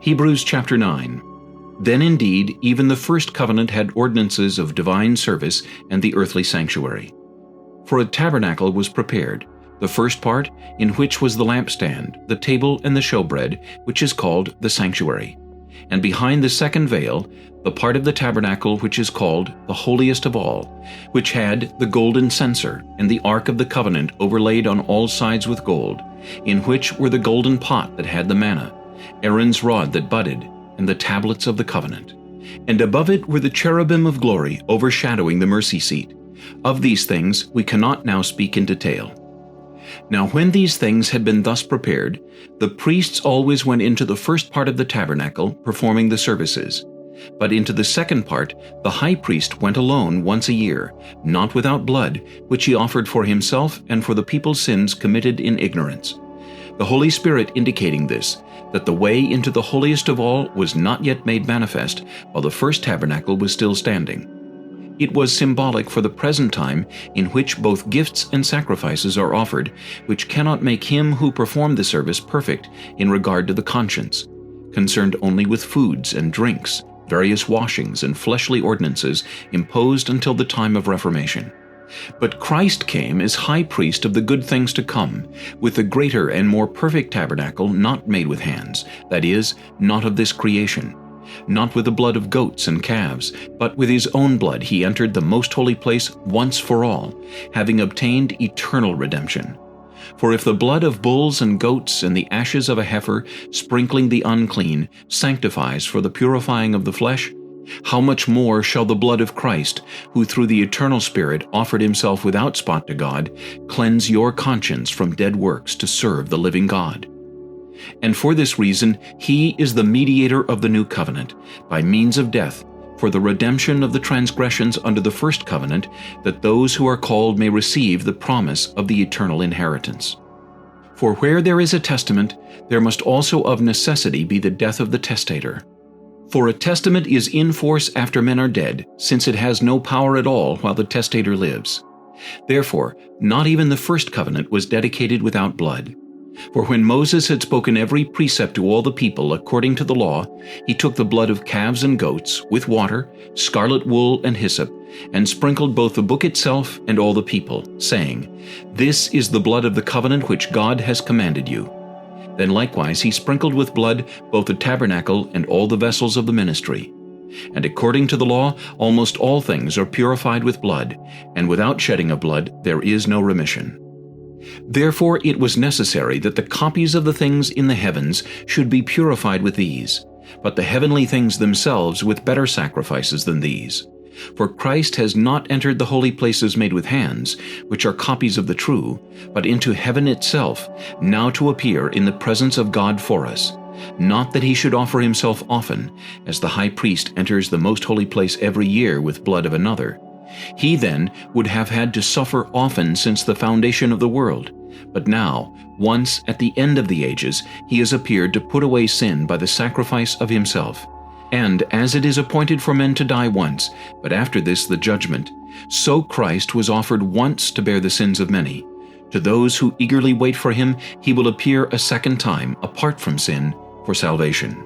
Hebrews chapter 9. Then indeed even the first covenant had ordinances of divine service and the earthly sanctuary. For a tabernacle was prepared, the first part, in which was the lampstand, the table, and the showbread, which is called the sanctuary. And behind the second veil, the part of the tabernacle which is called the holiest of all, which had the golden censer, and the ark of the covenant overlaid on all sides with gold, in which were the golden pot that had the manna, Aaron's rod that budded, and the tablets of the covenant. And above it were the cherubim of glory overshadowing the mercy seat. Of these things we cannot now speak in detail. Now when these things had been thus prepared, the priests always went into the first part of the tabernacle, performing the services. But into the second part the high priest went alone once a year, not without blood, which he offered for himself and for the people's sins committed in ignorance. The Holy Spirit indicating this, that the way into the holiest of all was not yet made manifest, while the first tabernacle was still standing. It was symbolic for the present time in which both gifts and sacrifices are offered, which cannot make him who performed the service perfect in regard to the conscience, concerned only with foods and drinks, various washings and fleshly ordinances imposed until the time of Reformation. But Christ came as high priest of the good things to come, with the greater and more perfect tabernacle not made with hands, that is, not of this creation. Not with the blood of goats and calves, but with his own blood he entered the most holy place once for all, having obtained eternal redemption. For if the blood of bulls and goats and the ashes of a heifer, sprinkling the unclean, sanctifies for the purifying of the flesh, how much more shall the blood of Christ, who through the eternal Spirit offered himself without spot to God, cleanse your conscience from dead works to serve the living God? And for this reason he is the mediator of the new covenant, by means of death, for the redemption of the transgressions under the first covenant, that those who are called may receive the promise of the eternal inheritance. For where there is a testament, there must also of necessity be the death of the testator. For a testament is in force after men are dead, since it has no power at all while the testator lives. Therefore, not even the first covenant was dedicated without blood. For when Moses had spoken every precept to all the people according to the law, he took the blood of calves and goats, with water, scarlet wool, and hyssop, and sprinkled both the book itself and all the people, saying, "This is the blood of the covenant which God has commanded you." Then likewise he sprinkled with blood both the tabernacle and all the vessels of the ministry. And according to the law, almost all things are purified with blood, and without shedding of blood there is no remission. Therefore it was necessary that the copies of the things in the heavens should be purified with these, but the heavenly things themselves with better sacrifices than these. For Christ has not entered the holy places made with hands, which are copies of the true, but into heaven itself, now to appear in the presence of God for us. Not that he should offer himself often, as the high priest enters the most holy place every year with blood of another. He then would have had to suffer often since the foundation of the world. But now, once at the end of the ages, he has appeared to put away sin by the sacrifice of himself. And as it is appointed for men to die once, but after this the judgment, so Christ was offered once to bear the sins of many. To those who eagerly wait for him, he will appear a second time, apart from sin, for salvation.